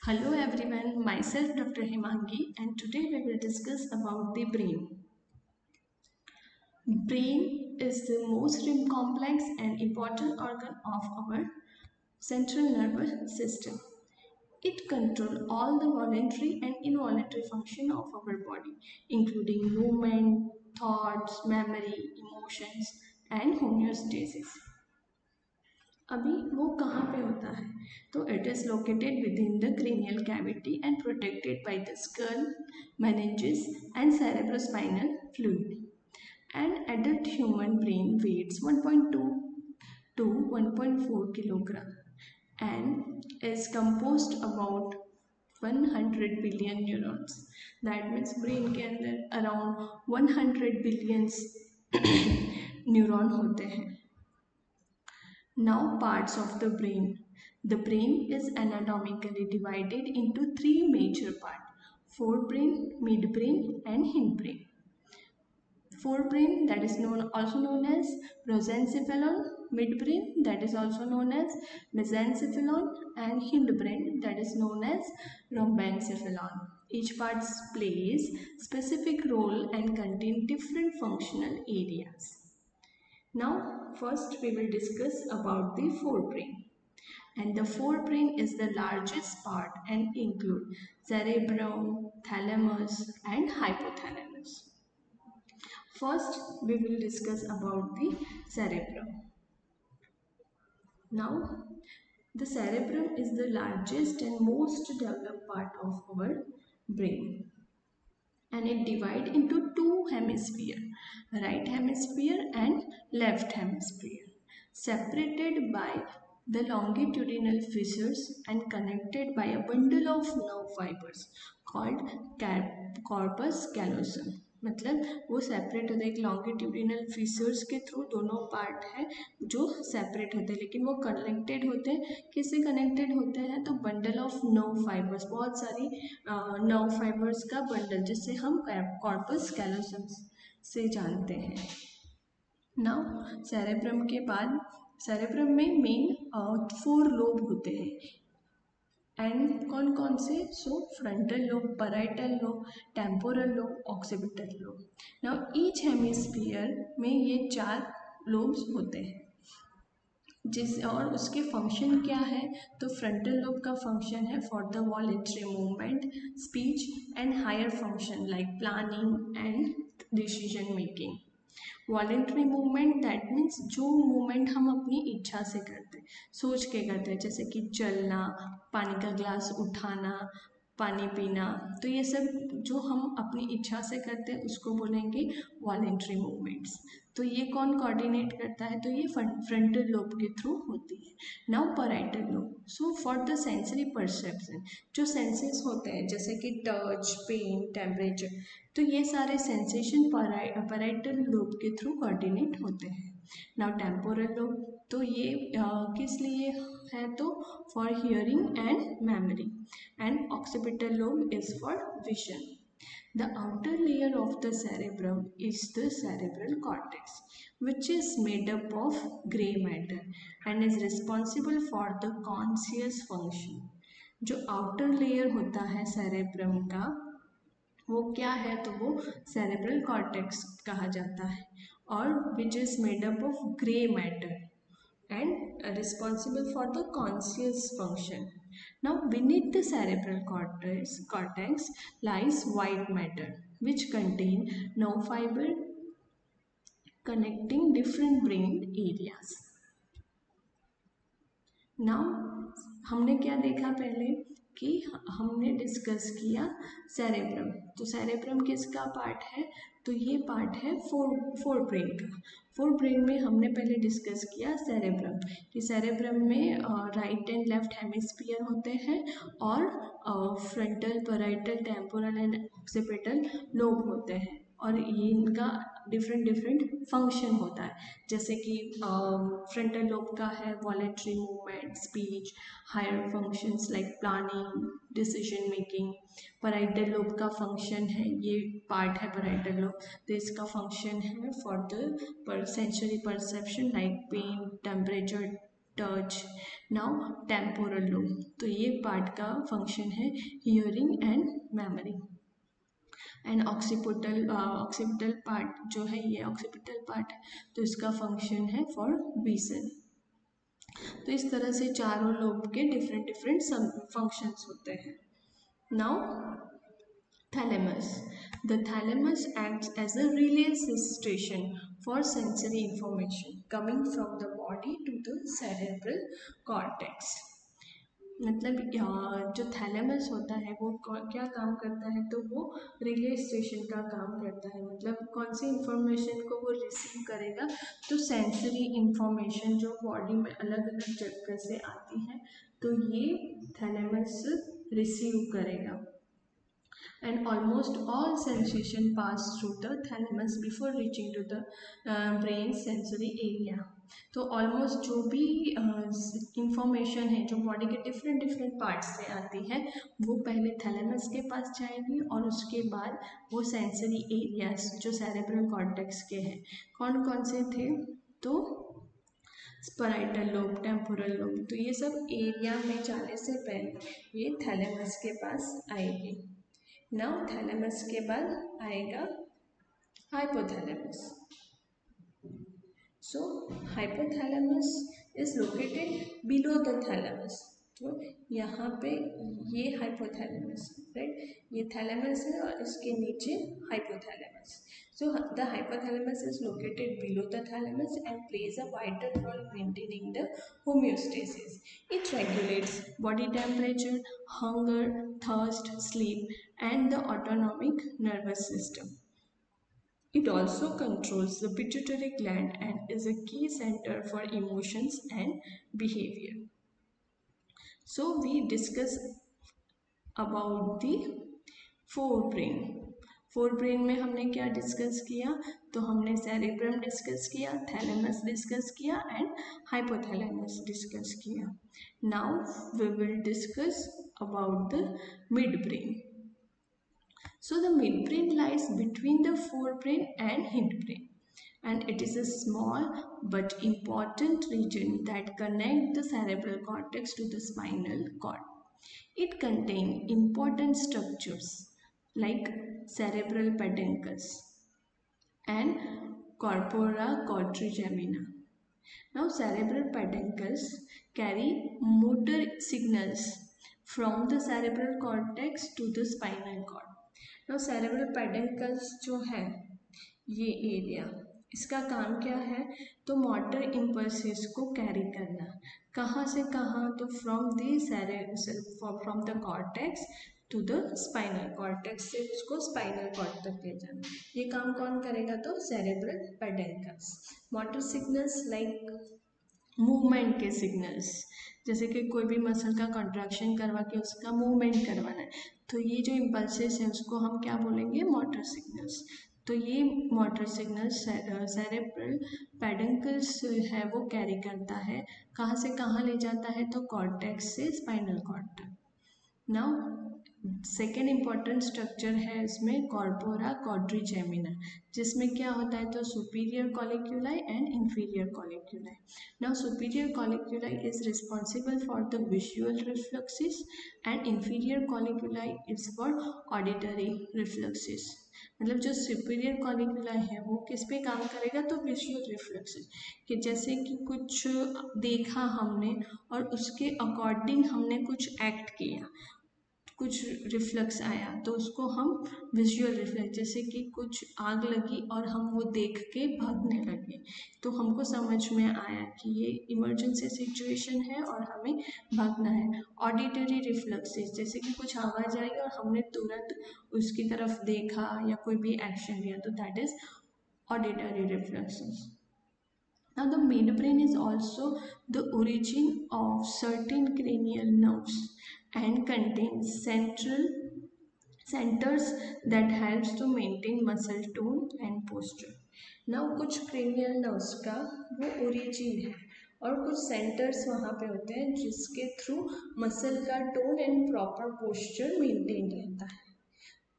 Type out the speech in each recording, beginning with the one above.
Hello everyone, myself Dr. Himangi and today we will discuss about the brain. Brain is the most complex and important organ of our central nervous system. It controls all the voluntary and involuntary function of our body, including movement, thoughts, memory, emotions and homeostasis. अभी वो कहाँ पे होता है तो it is located with in the cranial cavity and protected by the skull meninges and cerebrospinal fluid. An adult human brain weighs 1.2 to 1.4 kilogram and is composed about 100 billion neurons. That means brain के अंदर around 100 billions neuron होते हैं. Now, parts of the brain. The brain is anatomically divided into three major parts: forebrain, midbrain, and hindbrain. Forebrain, that is also known as prosencephalon, midbrain, that is also known as mesencephalon, and hindbrain, that is known as rhombencephalon. Each part plays specific role and contain different functional areas. Now, first we will discuss about the forebrain. And the forebrain is the largest part and include cerebrum, thalamus and hypothalamus. First, we will discuss about the cerebrum. Now, the cerebrum is the largest and most developed part of our brain. And it divides into two hemispheres, right hemisphere and left hemisphere, separated by the longitudinal fissures and connected by a bundle of nerve fibers called corpus callosum. मतलब वो separate होता है एक longitudinal fishers के through दोनों part है जो separate होते हैं लेकिन वो कनेक्टेड होते हैं. किससे कनेक्टेड होते हैं तो बंडल ऑफ नर्व फाइबर्स, बहुत सारी नर्व फाइबर्स का बंडल जिससे हम कॉर्पस कैलोसम से जानते हैं. नाउ सेरेब्रम के बाद सेरेब्रम में मेन 4 लोब होते हैं. एंड कौन कौन से so frontal lobe, parietal lobe, temporal lobe, occipital lobe. Now each hemisphere में ये 4 लोब्स होते हैं जिस और उसके फंक्शन क्या है तो फ्रंटल लोब का फंक्शन है for the voluntary movement, speech and higher function like planning and decision making. Voluntary movement that means जो मूवमेंट हम अपनी इच्छा से करते हैं, सोच के करते हैं, जैसे कि चलना, पानी का ग्लास उठाना, पानी पीना. तो ये सब जो हम अपनी इच्छा से करते हैं उसको बोलेंगे वॉलेंट्री मूवमेंट्स. तो ये कौन कोऑर्डिनेट करता है तो ये फ्रंटल लोब के थ्रू होती है. Now parietal lobe. So for the sensory perception, जो सेंसेस होते हैं जैसे कि टच, पेन, टेम्परेचर, तो ये सारे सेंसेशन पैराइटल लोब के थ्रू कोऑर्डिनेट होते हैं. नाउ टेम्पोरल लोब, तो ये किस लिए है तो for hearing and memory. And occipital lobe is for vision. The outer layer of the cerebrum is the cerebral cortex, which is made up of gray matter and is responsible for the conscious function. जो outer layer होता है cerebrum का वो क्या है तो वो cerebral cortex कहा जाता है और which is made up of gray matter and responsible for the conscious function. Now, beneath the cerebral cortex lies white matter, which contain nerve fiber connecting different brain areas. Now, हमने क्या देखा पहले कि हमने डिस्कस किया cerebrum. तो cerebrum किसका part है तो ये पार्ट है फोर ब्रेन का. फोर ब्रेन में हमने पहले डिस्कस किया सेरेब्रम कि सेरेब्रम में राइट एंड लेफ्ट हेमिस्फीयर होते हैं और frontal, parietal, temporal and occipital lobe होते हैं और ये इनका डिफरेंट फंक्शन होता है. जैसे कि फ्रंटल लोब का है voluntary movement, speech, higher functions like planning, decision making. Parietal lobe का फंक्शन है, ये पार्ट है पैराइटल लोब, तो इसका फंक्शन है for the sensory perception like pain, temperature, touch. Now temporal lobe, तो ये पार्ट का फंक्शन है hearing and memory. And occipital part जो है, ये ऑक्सीपिटल पार्ट है, तो इसका फंक्शन है फॉर विजन। तो इस तरह से चारों लोब के डिफरेंट डिफरेंट फंक्शंस होते हैं। Now thalamus. The thalamus acts as a relay station for sensory information coming from the body to the cerebral cortex. मतलब जो थैलेमस होता है वो क्या काम करता है, तो वो रिले स्टेशन का काम करता है। मतलब कौन सी इंफॉर्मेशन को वो रिसीव करेगा, तो सेंसरी इंफॉर्मेशन जो बॉडी में अलग अलग जगह से आती है, तो ये थैलेमस रिसीव करेगा। And almost all sensation pass through the thalamus before reaching to the brain sensory area. तो ऑलमोस्ट जो भी इंफॉर्मेशन है जो बॉडी के डिफरेंट डिफरेंट पार्ट्स से आती है, वो पहले थैलेमस के पास जाएगी और उसके बाद वो सेंसरी एरियाज जो सेरेब्रल कॉर्टेक्स के हैं, कौन कौन से थे, तो स्पराइटल लोब, टेम्पोरल लोब, तो ये सब एरिया में जाने से पहले ये थैलेमस के पास आएगी। नाउ थैलेमस के बाद आएगा hypothalamus. So hypothalamus is located below the thalamus. तो यहाँ पे ये हाइपोथैलेमस, राइट, ये थैलेमस है और इसके नीचे hypothalamus. So the hypothalamus is located below the thalamus and plays a vital role in maintaining the homeostasis. It regulates body temperature, hunger, thirst, sleep, and the autonomic nervous system. It also controls the pituitary gland and is a key center for emotions and behavior. So we discuss about the forebrain. Forebrain में हमने क्या discuss किया, तो हमने cerebrum discuss किया, thalamus discuss किया and hypothalamus discuss किया। Now we will discuss about the mid brain. So the midbrain lies between the forebrain and hindbrain, and it is a small but important region that connects the cerebral cortex to the spinal cord. It contains important structures like cerebral peduncles and corpora quadrigemina. Now, cerebral peduncles carry motor signals from the cerebral cortex to the spinal cord. Now, cerebral peduncles जो है ये area, इसका काम क्या है, तो motor impulses को carry करना, कहाँ से कहाँ, तो from the cortex to the spinal cortex से उसको स्पाइनल कॉर्ड तक ले जाना। ये काम कौन करेगा, तो cerebral peduncles. Motor signals like movement के सिग्नल्स, जैसे कि कोई भी मसल का कॉन्ट्रैक्शन करवा के उसका मूवमेंट करवाना है, तो ये जो इम्पल्सेस हैं उसको हम क्या बोलेंगे, मोटर सिग्नल्स। तो ये मोटर सिग्नल्स सेरेब्रल पेडंकल्स है वो कैरी करता है, कहाँ से कहाँ ले जाता है, तो कॉर्टेक्स से स्पाइनल कॉर्ड तक। नाउ सेकेंड इम्पॉर्टेंट स्ट्रक्चर है इसमें कॉर्पोरा क्वाड्रिजेमिना, जिसमें क्या होता है, तो superior colliculi and inferior colliculi. Now superior colliculi is responsible for the visual reflexes and inferior colliculi is for auditory reflexes. मतलब जो सुपीरियर कॉलिक्यूलाई है वो किस पे काम करेगा, तो विजुअल रिफ्लेक्सेस, कि जैसे कि कुछ देखा हमने और उसके अकॉर्डिंग हमने कुछ एक्ट किया, कुछ रिफ्लेक्स आया, तो उसको हम विजुअल रिफ्लेक्स, जैसे कि कुछ आग लगी और हम वो देख के भागने लगे, तो हमको समझ में आया कि ये इमरजेंसी सिचुएशन है और हमें भागना है। ऑडिटरी रिफ्लेक्सेस, जैसे कि कुछ आवाज़ आई और हमने तुरंत उसकी तरफ देखा या कोई भी एक्शन लिया, तो that is auditory reflexes. Now, the midbrain is also the origin of certain cranial nerves and contains centers that helps to maintain muscle tone and posture. Now, कुछ cranial nerves का वो origin है और कुछ centres वहाँ पे होते हैं जिसके थ्रू मसल का tone and proper posture maintain रहता है।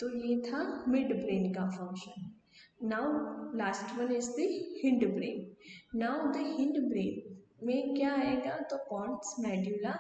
तो ये था मिड ब्रेन का function. Now last one is the hind brain. Now the hind brain में क्या आएगा, तो pons medulla,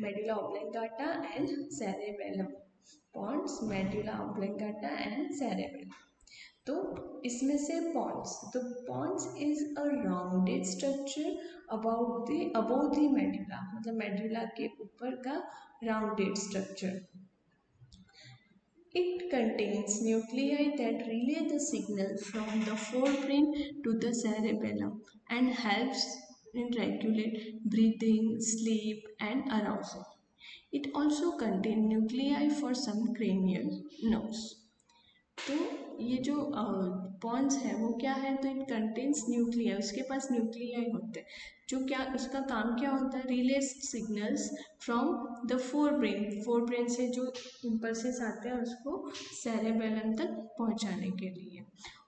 medulla oblongata and cerebellum, pons medulla oblongata and cerebellum. तो इसमें से पॉन्स, तो pons is a rounded structure about the medulla, मतलब medulla के ऊपर का rounded structure. It contains nuclei that relay the signal from the forebrain to the cerebellum and helps in regulate breathing, sleep and arousal. It also contains nuclei for some cranial nerves. तो ये जो Pond's है वो क्या है, तो it contains Nucleya, उसके पास nuclei होते हैं, जो क्या उसका काम क्या होता है, relay signals from the fore brain, fore brain से जो इम्पल्सेस आते हैं उसको सेरेबेलम तक पहुंचाने के लिए।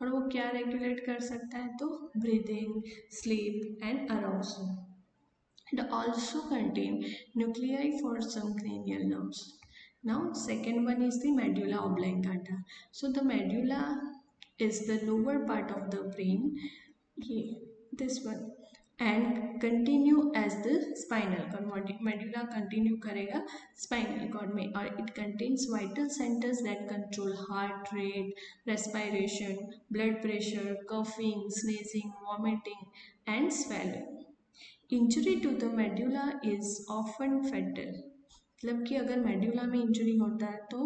और वो क्या रेगुलेट कर सकता है, तो breathing, sleep and arousal. It also contain nuclei for some cranial nerves. Now, second one is the medulla oblongata. So, the medulla is the lower part of the brain, this one, and continue as the spinal cord. Medulla continue करेगा spinal cord में, और it contains vital centers that control heart rate, respiration, blood pressure, coughing, sneezing, vomiting, and swallowing. Injury to the medulla is often fatal, मतलब कि अगर medulla में injury होता है तो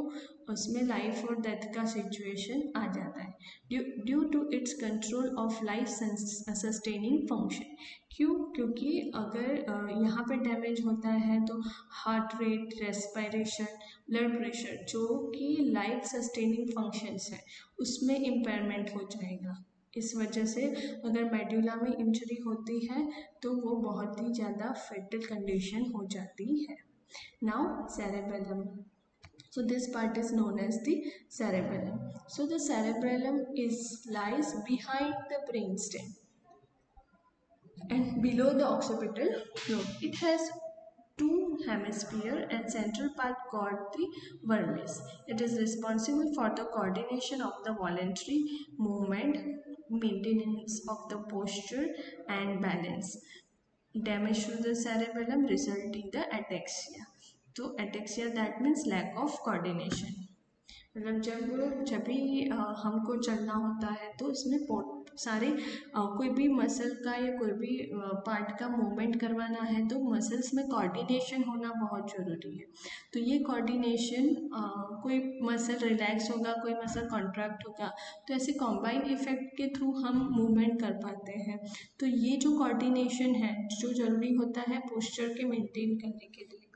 उसमें लाइफ और डेथ का सिचुएशन आ जाता है due to its control of life sustaining function. क्यों, क्योंकि अगर यहाँ पे डैमेज होता है तो heart rate, respiration, blood pressure, जो कि लाइफ सस्टेनिंग फंक्शंस है उसमें इम्पेयरमेंट हो जाएगा। इस वजह से अगर मेड्यूला में इंजरी होती है तो वो बहुत ही ज़्यादा फेटल कंडीशन हो जाती है। Now cerebellum, so this part is known as the cerebellum. So the cerebellum is lies behind the brainstem and below the occipital lobe. It has two hemisphere and central part called the vermis. It is responsible for the coordination of the voluntary movement, maintenance of the posture and balance. Damage to the cerebellum result in the ataxia. तो ataxia that means lack of coordination. मतलब जब भी हमको चलना होता है तो इसमें सारे कोई भी मसल का या कोई भी पार्ट का मूवमेंट करवाना है तो मसल्स में कोऑर्डिनेशन होना बहुत ज़रूरी है। तो ये कोऑर्डिनेशन, कोई मसल रिलैक्स होगा, कोई मसल कॉन्ट्रैक्ट होगा, तो ऐसे कॉम्बाइन इफेक्ट के थ्रू हम मूवमेंट कर पाते हैं। तो ये जो कोऑर्डिनेशन है जो ज़रूरी होता है पोस्चर के मेंटेन करने के लिए,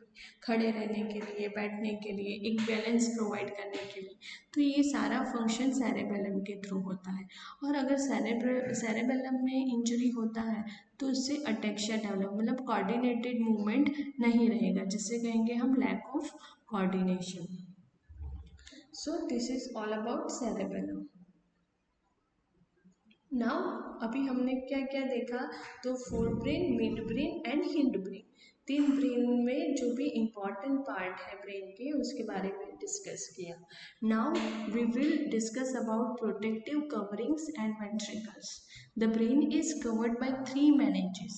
खड़े रहने के लिए, बैठने के लिए, एक बैलेंस प्रोवाइड करने के लिए, तो ये सारा फंक्शन सेरेबेलम के थ्रू होता है। और अगर सेरेबेलम में इंजरी होता है तो उससे अटेक्सिया डेवलप, मतलब कोऑर्डिनेटेड मूवमेंट नहीं रहेगा, जिससे कहेंगे हम lack of coordination. So this is all about cerebellum. Now अभी हमने क्या क्या देखा, तो fore brain, mid brain and hind brain, तीन ब्रेन में जो भी इम्पॉर्टेंट पार्ट है ब्रेन के उसके बारे में डिस्कस किया। Now we will discuss about protective coverings and ventricles. The brain is covered by three main ages,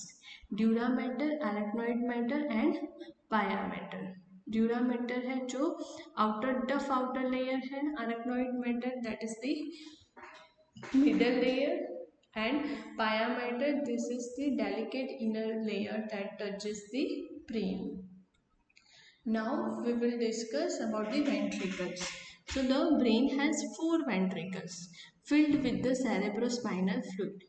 dura mater, arachnoid mater and pia mater. Dura mater है जो आउटर लेयर है, arachnoid mater that is the middle layer, and pia mater, this is the delicate inner layer that touches the brain. Now we will discuss about the ventricles. So the brain has four ventricles filled with the cerebrospinal fluid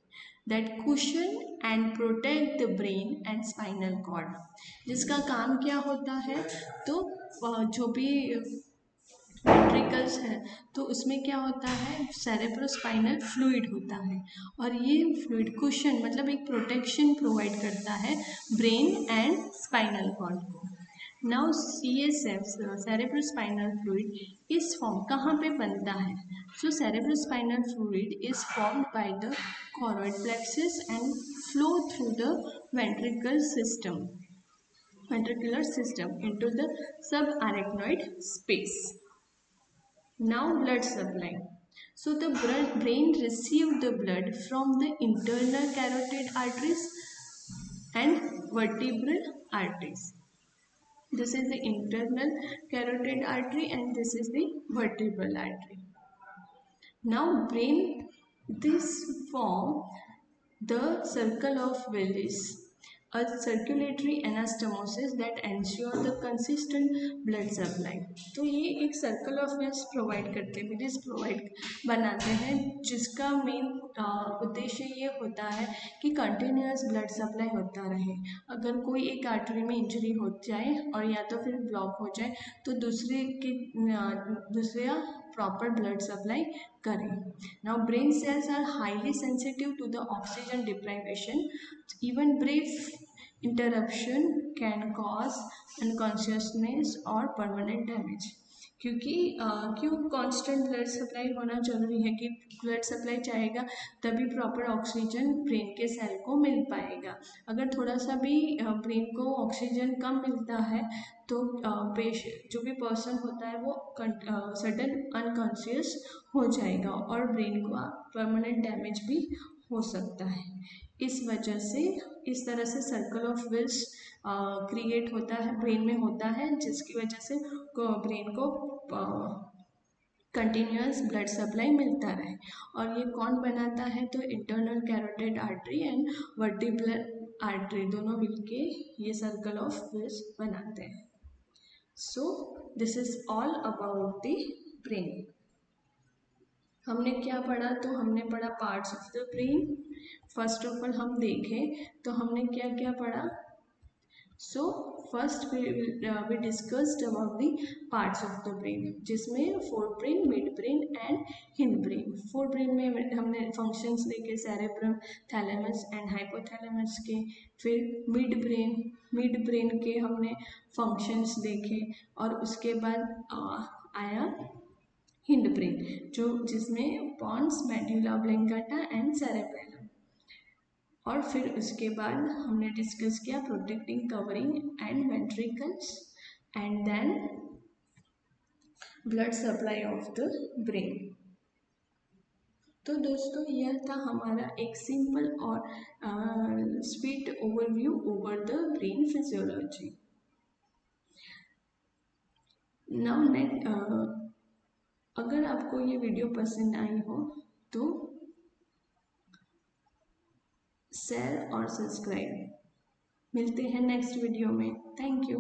that cushion and protect the brain and spinal cord. जिसका काम क्या होता है, तो जो भी ventricles है तो उसमें क्या होता है, सेरेब्रोस्पाइनल फ्लूइड होता है, और ये फ्लूइड कुशन मतलब एक प्रोटेक्शन प्रोवाइड करता है ब्रेन एंड स्पाइनल कॉर्ड को। नाउ CSF, सेरेब्रोस्पाइनल फ्लूइड इस फॉर्म कहाँ पे बनता है, so cerebrospinal fluid is formed by the choroid plexus and flow through the ventricular system into the subarachnoid space. Now blood supply. So the brain receives the blood from the internal carotid arteries and vertebral arteries. This is the internal carotid artery and this is the vertebral artery. Now brain, this form the circle of Willis, a circulatory anastomosis that ensure the consistent blood supply. तो ये एक circle of Wills provide करते हैं, Willis provide बनाते हैं, जिसका main उद्देश्य ये होता है कि कंटिन्यूअस ब्लड सप्लाई होता रहे. अगर कोई एक आर्टरी में इंजरी हो जाए और या तो फिर ब्लॉक हो जाए तो दूसरा proper blood supply करें. Now brain cells are highly sensitive to the oxygen deprivation. Even brief interruption can cause unconsciousness or permanent damage. क्योंकि क्यों कांस्टेंट ब्लड सप्लाई होना जरूरी है कि ब्लड सप्लाई चाहेगा तभी प्रॉपर ऑक्सीजन ब्रेन के सेल को मिल पाएगा. अगर थोड़ा सा भी ब्रेन को ऑक्सीजन कम मिलता है तो पेशेंट जो भी पर्सन होता है वो सडन अनकॉन्शियस हो जाएगा और ब्रेन को परमानेंट डैमेज भी हो सकता है. इस वजह से इस तरह से सर्कल ऑफ विल्स क्रिएट होता है, ब्रेन में होता है, जिसकी वजह से ब्रेन को कंटिन्यूअस ब्लड सप्लाई मिलता रहे. और ये कौन बनाता है तो internal carotid artery and vertebral artery दोनों मिलके ये सर्कल ऑफ विल्स बनाते हैं. सो this is all about the brain. हमने क्या पढ़ा तो हमने पढ़ा parts of the brain. First of all हम देखें तो हमने क्या क्या पढ़ा. So first we discussed about the parts of the brain, जिसमें four brain, mid brain and hind brain. Fore brain में हमने फंक्शंस देखे सेरेब्रम, थैलेमस एंड हाइपोथैलेमस के. फिर मिड ब्रेन के हमने फंक्शंस देखे और उसके बाद आया हिंड ब्रेन जिसमें pons, medulla oblongata and cerebellum. और फिर उसके बाद हमने डिस्कस किया protecting, covering and ventricles and then blood supply of the brain. तो दोस्तों यह था हमारा एक सिंपल और sweet overview over the brain physiology. Now अगर आपको ये वीडियो पसंद आई हो तो शेयर और सब्सक्राइब. मिलते हैं नेक्स्ट वीडियो में. Thank you.